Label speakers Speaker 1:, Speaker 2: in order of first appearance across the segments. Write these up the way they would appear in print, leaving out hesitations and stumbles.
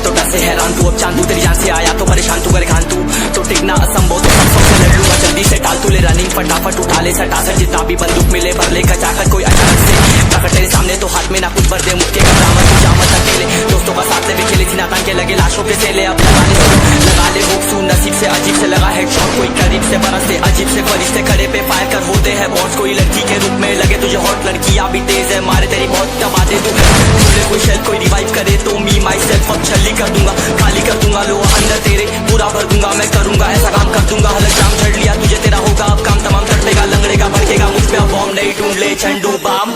Speaker 1: तो डर से हैरान तू, अब चांदू तेरी जान से आया तो परेशान तू, करे खान तू तो टिकना असंभव, तो सब सबसे लड़ लूंगा जल्दी से, टाल तू ले रनिंग फटाफट उठा ले सटासट, जितना भी बंदूक मिले भर ले कचाकट, कोई अचानक से प्रकट तेरे सामने तो हाथ में ना कुछ भर दे मुक्के का दामन, तू जामत अकेले दोस्तों का साथ ले भी खेले थी नातान के लगे लाशों के सेले, अब लगा ले हुक्सू नसीब से अजीब से लगा हेडशॉट, कोई करीब से बरसते अजीब से फरिश्ते खड़े पे फायर कर होते हैं बॉस, कोई लड़की के रूप में लगे तुझे हॉट, लड़कियां भी तेज है मारे तेरी बहुत दबा दे तू, कोई शेल कोई रिवाइव करे तो मी माई सेल्फ अब छली कर दूंगा, खाली कर दूंगा लो अंदर तेरे पूरा भर दूंगा, मैं करूंगा ऐसा काम कर दूंगा, हलक जाम छड़ लिया तुझे तेरा होगा अब काम तमाम, तड़पेगा लंगड़ेगा भड़केगा मुझ पे अब बॉम्ब नहीं ढूंढ ले झंडू balm.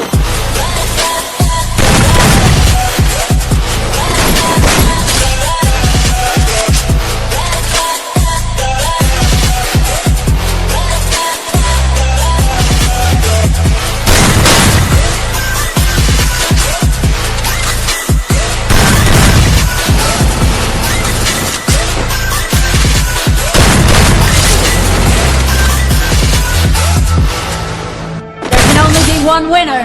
Speaker 2: One winner.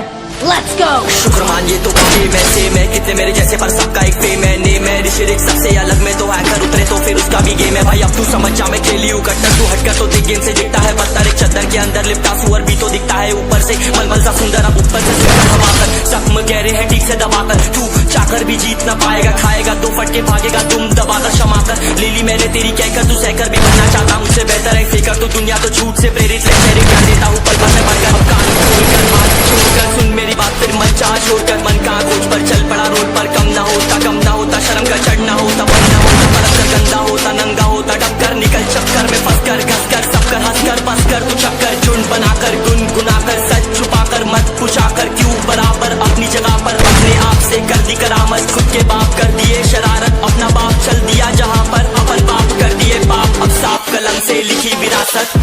Speaker 2: Let's go.
Speaker 1: शुक्र मानिए तो काफी मैं से मैं कितने मेरे जैसे पर सबका एक फेम है नेम है, ऋषिक सबसे अलग में तो हैकर उतरे तो फिर उसका भी गेम है भाई, अब तू समझ जा मैं खेली हूँ कट्टर, तू हटकर तो देख गेम से दिखता है पत्थर, एक चद्दर के अंदर लिपटा सुअर भी तो दिखता है ऊपर से मलमल सा सुंदर, अब ऊपर से हवा कर जख्म गहरे हैं ठीक से दबाकर, तू चाकर भी जीत ना पाएगा, खाएगा दो फटके भागेगा तुम दबाकर क्षमा कर, ले ली मैंने तेरी कहकर तू सहकर भी बनना चाहता मुझसे बेहतर है फेकर, तो दुनिया तो झूठ से प्रेरित है तेरे क्या देता हूँ पल भर में बनकर, अब कान खोलकर बात छोड़कर सुन मेरी बात, फिर मन चाह छोड़कर मन का खोज पर चल पड़ा रोड पर, कम ना होता शर्म का चढ़ना होता बनना होता परख कर गंदा होता नंगा होता डबकर, निकल चक्कर में फंस कर घस कर सब कर हंस कर बस कर तू चक्कर झुंड बनाकर गुनगुनाकर सच छुपाकर मत पूछाकर क्यों बराबर अपनी जगह पर, अपने आप से कर दी करामत, खुद के बाप कर दिए शरारत, अपना बाप चल दिया जहाँ पर अपन बाप कर दिए बाप, अब साफ कलम से लिखी विरासत।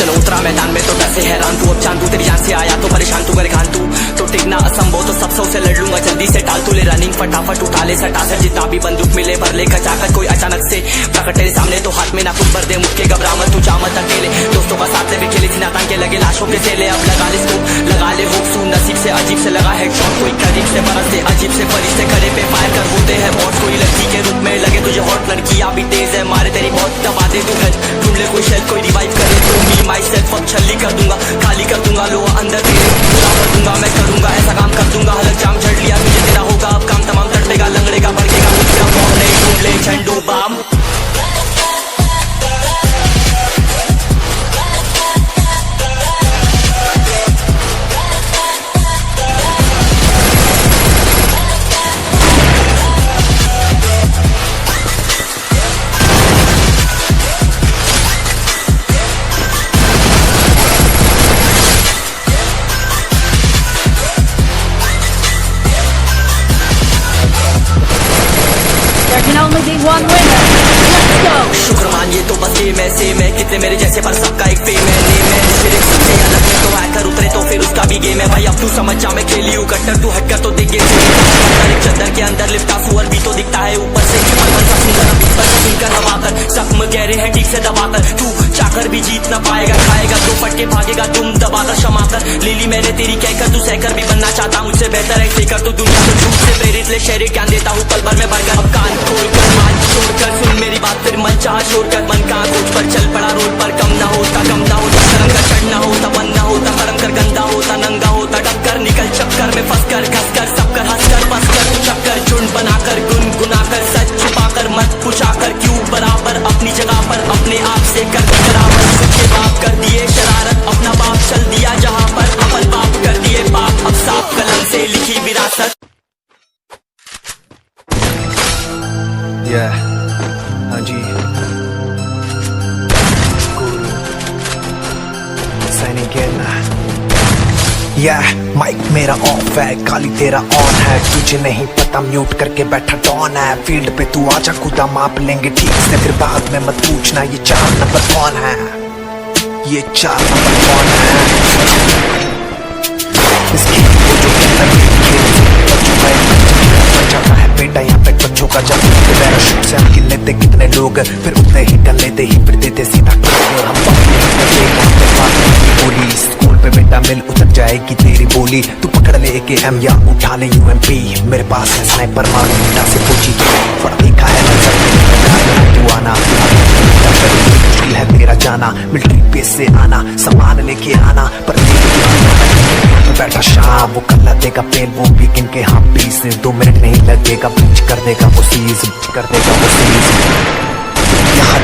Speaker 1: चलो उतरा मैदान में तो डर से हैरान तू, अब चांदू तेरी जान से आया तो परेशान तू, करे खान तू तो टिकना असंभव, तो सब से लड़ लूंगा जल्दी से, टाल तू ले रनिंग फटाफट उठा ले सटासट, जितना भी बंदूक मिले भर ले कचाकट, कोई अचानक से प्रकट तेरे सामने तो हाथ में ना कुछ भर दे मुक्के घबरामत, तू जामत अकेले दोस्तों का साथ ले भी खेली थी नातान के लगे लाशों के सेले, अब लगा ले हुक्सू नसीब से अजीब से लगा हेडशॉट, कोई करीब से बरसते अजीब से फरिश्ते खड़े पे फायर कर होते हैं बॉस, कोई लड़की के रूप में लगे तुझे हॉट, लड़कियां भी तेज है मारे तेरी बहुत दबा दे तू, ढूंढ ले कोई शेल कोई रिवाइव करे तो मी माई सेल्फ अब छली कर दूंगा, खाली कर दूंगा लो अंदर तेरे पूरा भर दूंगा, मैं करूंगा ऐसा काम कर दूंगा, हलक जाम छड़ लिया तुझे तेरा होगा अब काम तमाम, तड़पेगा लंगड़ेगा भड़केगा मुझ पे अब बॉम्ब नहीं ढूंढ ले झंडू balm.
Speaker 2: Only be one winner. Let's go.
Speaker 1: शुक्र मानिए तो बस ये मैं से मैं कितने मेरे जैसे पर सबका एक फेम है नेम है, ऋषिक सबसे अलग में तो हैकर उतरे तो फिर उसका भी गेम है भाई, अब तू समझ जा मैं खेली हूँ कट्टर, तू हटकर तो देख गेम से एक चद्दर के अंदर लिपटा सुअर भी तो दिखता है ऊपर से मलमल सा सुंदर, अब ऊपर से सुनकर हवा कर जख्म गहरे हैं ठीक से दबाकर, तू चाकर भी जीत ना पाएगा, खाएगा दो फटके भागेगा तुम दबाकर क्षमा कर, ले ली मैंने तेरी कहकर तू सहकर भी बनना चाहता मुझसे बेहतर है फेकर, तो दुनिया तो झूठ से प्रेरित ले शहर ज्ञान देता हूँ पल भर में भरकर, अब कान खोलकर बात छोड़कर सुन मेरी बात, फिर मन चाह छोड़कर मन का खोज पर चल पड़ा रोड पर, कम ना होता शर्म का चढ़ना होता बनना होता परम कर गंदा होता नंगा होता डबकर, निकल चक्कर में फंस कर घस कर सब कर हंस कर बस कर तू चक्कर झुंड बनाकर गुनगुनाकर सच छुपाकर मत पूछाकर क्यों बराबर अपनी जगह पर, अपने आप से कर दी करामत, खुद के बाप कर दिए शरारत, अपना बाप चल दिया जहाँ पर अपन बाप कर दिए बाप, अब साफ कलम से लिखी विरासत।
Speaker 3: Yeah, हाँ जी गुरु सैनिक माइक मेरा ऑफ है, गाली तेरा ऑन है, तुझे नहीं पता म्यूट करके बैठा डॉन है। फील्ड पे तू आजा, खुदा माप लेंगे ठीक से, फिर बाद में मत पूछना ये 4 नंबर कौन है, ये 4 नंबर कौन है। इस खेल को जो कहता है जाता है बेटा, यहाँ पे बच्चों का जब पैराशूट से हम गिन लेते कितने लोग, फिर उतने ही कर लेते ही फिर देते सीधा हम बोली स्कूल पे बेटा मिल उतर जाएगी तेरी बोली, तू पकड़ ले AKM या उठा ले UMP, मेरे पास है स्नाइपर मारो बेटा से पूछी पढ़ लिखा है तू आना, मुश्किल है तेरा जाना, मिलिट्री बेस से आना, सामान लेके आना, पर बैठा शाम वो कर देगा पेन, वो भी किन के हाँ पीस, 2 मिनट नहीं लगेगा बीच कर देगा वो सीज, कर देगा वो सीज। यहाँ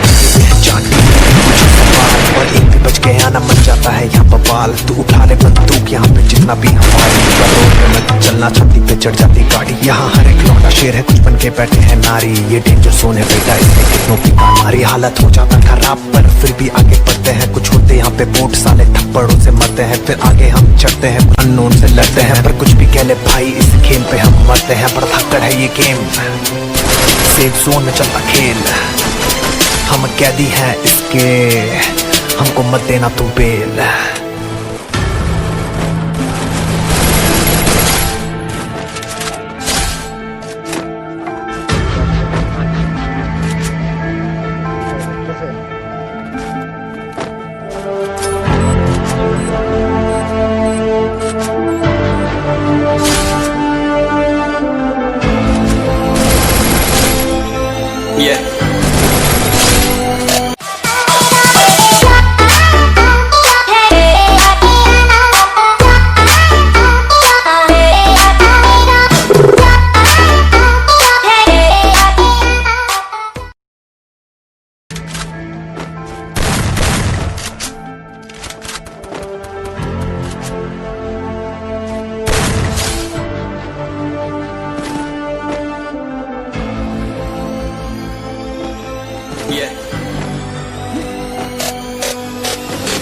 Speaker 3: और एक भी बच गया ना मच जाता है यहाँ बवाल, तू उठा ले बंदूक यहाँ पे जितना भी हमारी, रोड पे मत चलना छाती पे चढ़ जाती गाड़ी, यहाँ हर एक लौटा शेर है कुछ बन के बैठे हैं नारी, ये डेंजर जोन है बेटा इसमें कितनों की हमारी हालत हो जाता खराब, पर फिर भी आगे बढ़ते हैं, कुछ होते यहाँ पे बोट साले थप्पड़ों से मरते हैं, फिर आगे हम चढ़ते हैं अननोन से लड़ते हैं, पर कुछ भी कह ले भाई इस खेल पे हम मरते हैं, पर धक्कड़ है ये गेम, सेफ जोन में चलता खेल, हम कैदी हैं इसके, हमको मत देना तू बेल।
Speaker 1: Yeah.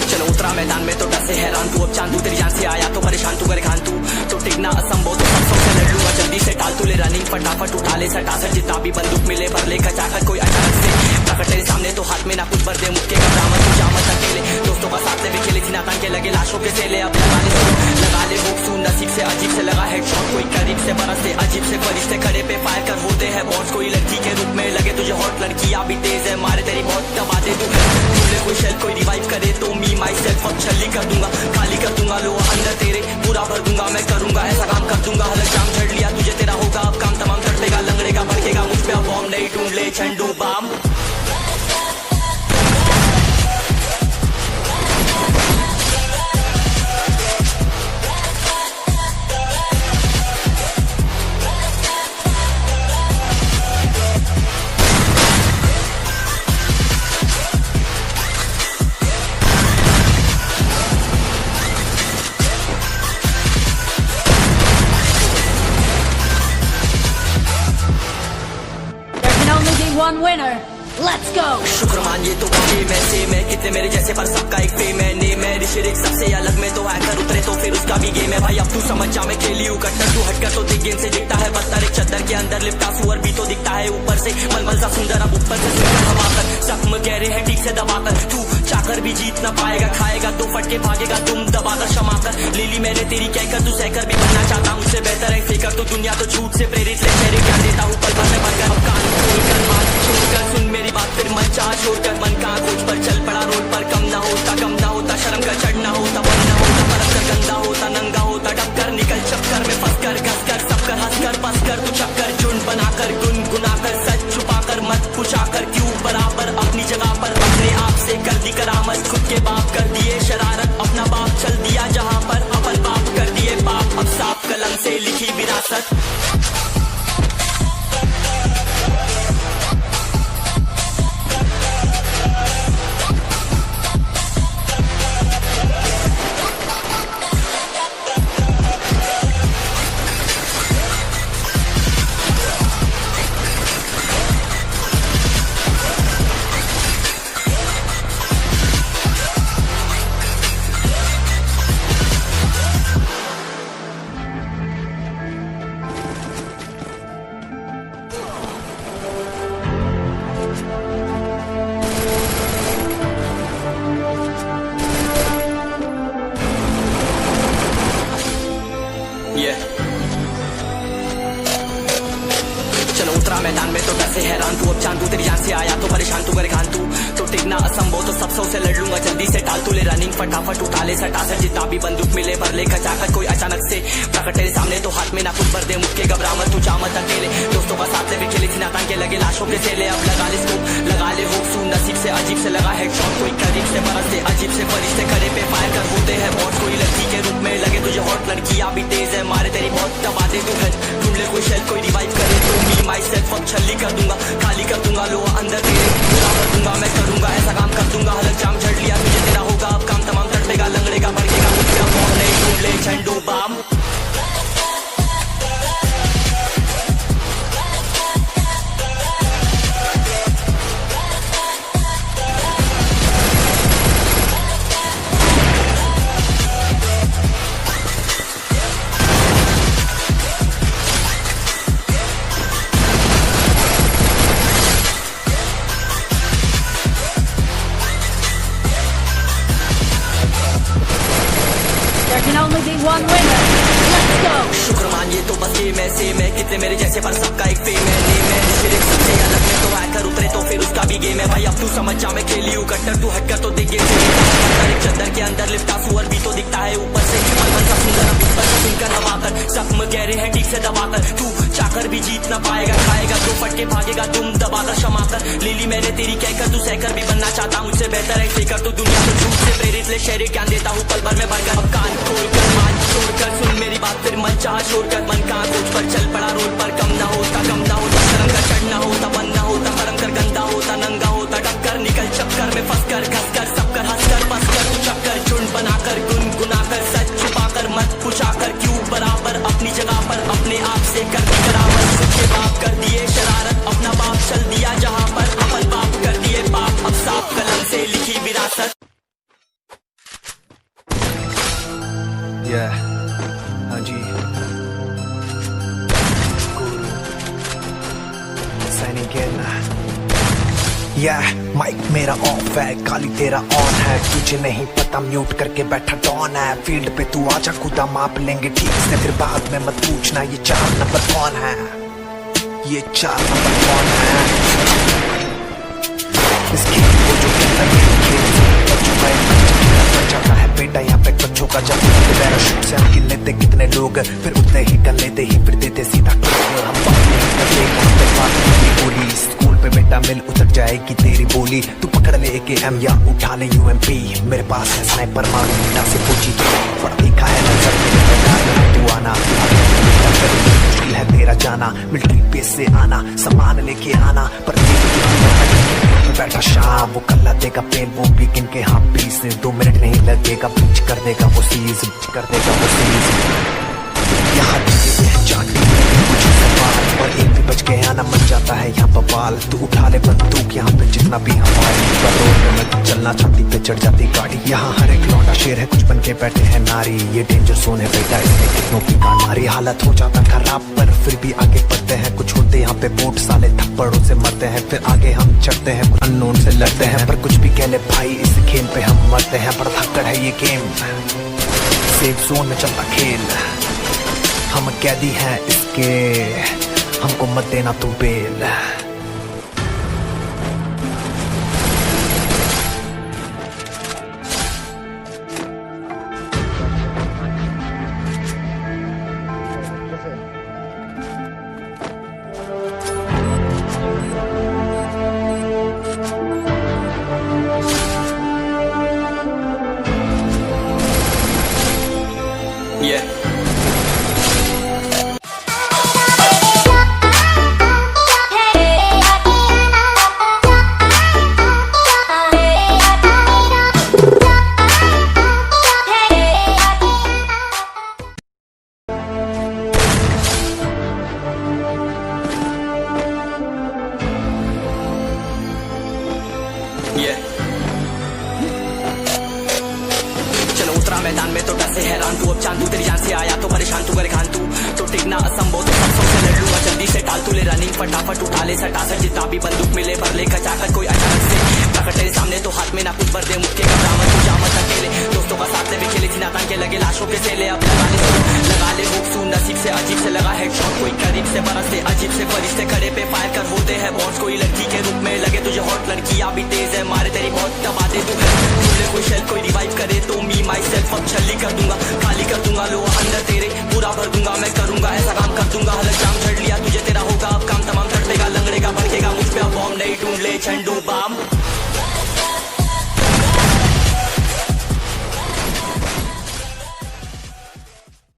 Speaker 1: चलो उतरा मैदान में तो डर से हैरान तू, अब चांद तू तेरी जान से आया तो परेशान तू, करे खान तू तो टिकना असंभव, तो सबसे से लड़ लूंगा जल्दी से, टाल तू ले रनिंग फटाफट उठा ले सटासट, जितना भी बंदूक मिले भर ले खचाखट, कोई अचानक से प्रकट तेरे सामने तो हाथ में ना कुछ भर दे, मुक्के का दामन तू जामत अकेले, दोस्तों का साथ ले खेले थी नातान के लगे लाशों के सेले, अब लगा ले हुक सू नसीब से अजीब से लगा हेडशॉट, कोई करीब से बरसते अजीब से फरिश्ते खड़े पे फायर कर होते हैं बॉस, कोई लड़की के रूप में लगे तुझे हॉट, लड़कियां भी तेज है मारे तेरी बहुत दबा दे तू, कोई शेल कोई रिवाइव करे तो मी माई सेल्फ अब छली कर दूंगा, खाली कर दूंगा लो अंदर तेरे, पूरा भर दूंगा मैं करूंगा ऐसा काम कर दूंगा, हलक जाम झड़ लिया तुझे तेरा होगा अब काम तमाम, चढ़ेगा लंगड़ेगा भड़केगा मुझ पे अब बॉम्ब नहीं ढूंढ ले झंडू balm.
Speaker 2: One winner. Let's go.
Speaker 1: शुक्र मानिए तो आगे मैं सेम है, कितने मेरे जैसे पर सबका एक फेम है, नेम है ऋषिरिक सबसे अलग में तो हैकर उतरे तो फिर उसका भी गेम है भाई, अब तू समझ जा मैं खेली हूँ कट्टर, तू हटकर तो देख गेम से दिखता है पत्थर, एक चद्दर के अंदर लिपटा सुअर भी तो दिखता है ऊपर से मलमल सा सुंदर, अब ऊपर से सुंदर हवा कर जख्म कह रहे हैं ठीक से दबाकर, तू चाकर भी जीत ना पाएगा, खाएगा 2 फटके भागेगा तुम दबाकर क्षमा कर, लीली मैंने तेरी कहकर तू सहकर भी बनना चाहता, मुझसे बेहतर है फेकर तो दुनिया तो झूठ से प्रेरित ले तेरे क्या देता हूँ पल भर में बनकर, अब कान खोलकर बात छोड़कर सुन मेरी बात, फिर मन चाह छोड़कर मन कहाँ खोज पर चल पड़ा रोड पर, कम ना होता शर्म का चढ़ना होता, बन ना होता परम कर गंदा होता नंगा होता, डबकर निकल चक्कर में फंस कर घस कर सब कर हंस कर बस कर तू चक्कर झुंड बनाकर गुनगुनाकर सच छुपाकर मत पूछाकर क्यों बराबर अपनी जगह पर, अपने आप से कर दी करामत, खुद के बाप कर दिए शरारत, अपना बाप चल दिया जहाँ पर अपन बाप कर दिए बाप, अब साफ कलम से लिखी विरासत। उतरा मैदान में तो डर से हैरान तू अब चांदू तेरी जान से आया तो परेशान तू करे खान तू तो टिकना असंभव तो सब सौ से लड़ लूंगा जल्दी से टाल तू ले रनिंग फटाफट उठा ले सटा से जितना भी बंदूक मिले भर ले खचाकर कोई अचानक से प्रकट तेरे सामने तो हाथ में ना कुछ भर दे मुक्के घबरा मत तू जा मत अकेले दोस्तों का साथ ले भी खेली थी नातान के लगे लाशों के सेले अब लगा ले स्कोप लगा ले होप सू नसीब से अजीब से लगा हेडशॉट कोई करीब से बरसते अजीब से फरिश्ते खड़े पे फायर कर होते हैं बहुत कोई लड़की के रूप में लगे तुझे हॉट लड़कियां भी तेज है मारे तेरी बहुत दबा दे तू है ढूंढ ले कोई शेल कोई रिवाइव करे तो मी माई सेल्फ अब छल्ली कर दूंगा खाली कर दूंगा लो अंदर तेरे पूरा कर दूंगा मैं करूंगा ऐसा काम कर दूंगा हलक जाम झड़ लिया तुझे तेरा होगा अब काम तमाम तड़पेगा लंगड़ेगा भड़केगा मुझे कौन नहीं ढूंढ ले झंडू balm
Speaker 2: There can only be one winner. Let's go.
Speaker 1: शुक्र मानिए तो बस ये मैं से मैं कितने मेरे जैसे पर सबका एक फेम है नेम है फिर एक सबसे अलग में तो हैकर उतरे तो फिर उसका भी गेम है भाई अब तू समझ जा मैं खेली हूँ कट्टर तू हटकर तो देख गेम से एक चद्दर के अंदर लिपटा सुअर भी तो दिखता है ऊपर से पलवल सा सुंदर अब ऊपर से सुनकर हवाकर जख्म गहरे हैं ठीक से दबाकर तू चाकर भी जीत ना पाएगा खाएगा तो फटके भागेगा तुम दबाकर क्षमाकर ले ली मैंने तेरी कहकर तू सहकर भी बनना चाहता मुझसे बेहतर है फेकर तू दुनिया को झूठ से प्रेरित ले शहरी ज्ञान देता हूँ पल भर में भरकर अब कान खोलकर मान छोड़कर सुन मेरी बात फिर मन चाह छोड़कर मन कहाँ कोच पर चल पड़ा रोड पर कम ना होता शर्म कर चढ़ना होता बन ना होता परम कर गंदा होता नंगा होता टक्कर निकल चक्कर में फंस कर घस कर सब कर हंस कर बस कर तू चक्कर झुंड बनाकर गुनगुनाकर सच छुपाकर मत पूछाकर क्यों बराबर अपनी जगह पर अपने आप से कर दी बराबर खुद के बाप कर दिए शरारत अपना बाप चल दिया जहाँ पर अपन बाप कर दिए बाप अब साफ कलम से लिखी विरासत
Speaker 3: हाँ जी माइक मेरा ऑफ है गाली तेरा ऑन है तुझे नहीं पता म्यूट करके बैठा डॉन है फील्ड पे तू आजा खुदा माप लेंगे ठीक से फिर बाद में मत पूछना ये 4 नंबर कौन है ये 4 नंबर कौन है इस खेल को जो खेलता है जाता है बेटा यहाँ पे बच्चों का जब पैराशूट से हम गिन लेते कितने लोग फिर उतने ही कर लेते ही फिर देते सीधा और हम बोली स्कूल पे बेटा मिल उतर जाएगी तेरी बोली तू पकड़ ले AKM या उठा ले UMP मेरे पास है स्नाइपर मार बेटा से पूछी पढ़ लिखा है नजर तू आना मुश्किल है तेरा जाना मिलिट्री बेस से आना सामान लेके आना पर बैठा शाम वो कल्ला देगा पेन वो भी गिन के हाँ 20 से 2 मिनट नहीं लगेगा बीच कर देगा वो सीज कर देगा वो सीज यहाँ और एक भी बच के आना मन जाता है यहाँ बवाल तू उठा ले बंदूक यहाँ पे जितना भी हमारी रोड में चलना छाती पे चढ़ जाती गाड़ी यहाँ हर एक लौंडा शेर है कुछ बन के बैठे हैं नारी ये डेंजर जोन है बेटा इसमें कितनों की कान मारी हालत हो जाता खराब पर फिर भी आगे बढ़ते हैं कुछ होते यहाँ पे बोट साले थप्पड़ों से मरते हैं फिर आगे हम चढ़ते हैं कुछ अननोन से लड़ते हैं पर कुछ भी कह ले भाई इस खेल पे हम मरते हैं पर धक्कड़ है ये गेम सेफ जोन में चलता खेल हम कैदी हैं इसके हमको मत देना तू बेल
Speaker 1: चलो उतरा मैदान में तो डर से हैरान तू अब चांदू तेरी जान से आया तो परेशान तू करे खान तू तो टिकना असंभव तो सब सौ से लड़ लूंगा जल्दी से टाल तू ले रनिंग फटाफट उठा ले सटा से जितना भी बंदूक मिले भर ले खचाकर कोई अचानक से आकर तेरे सामने तो हाथ में ना कुछ भर दे मुक्के का दामन तू जामत अकेले दोस्तों का साथ ले भी खेले थी नातान के लगे लाशों के सेले अब लगा ले हुक सू नसीब से अजीब से लगा हेडशॉट कोई करीब से बरसते अजीब से फरिश्ते खड़े पे फायर कर होते हैं बॉस कोई लड़की के रूप में लगे तुझे हॉट लड़कियां भी तेज है मारे तेरी बहुत दबा दे तू है कोई शेल कोई रिवाइव करे तो मी माई सेल्फ अब छली कर दूंगा खाली कर दूंगा लो अंदर तेरे पूरा भर दूंगा मैं करूंगा ऐसा काम कर दूंगा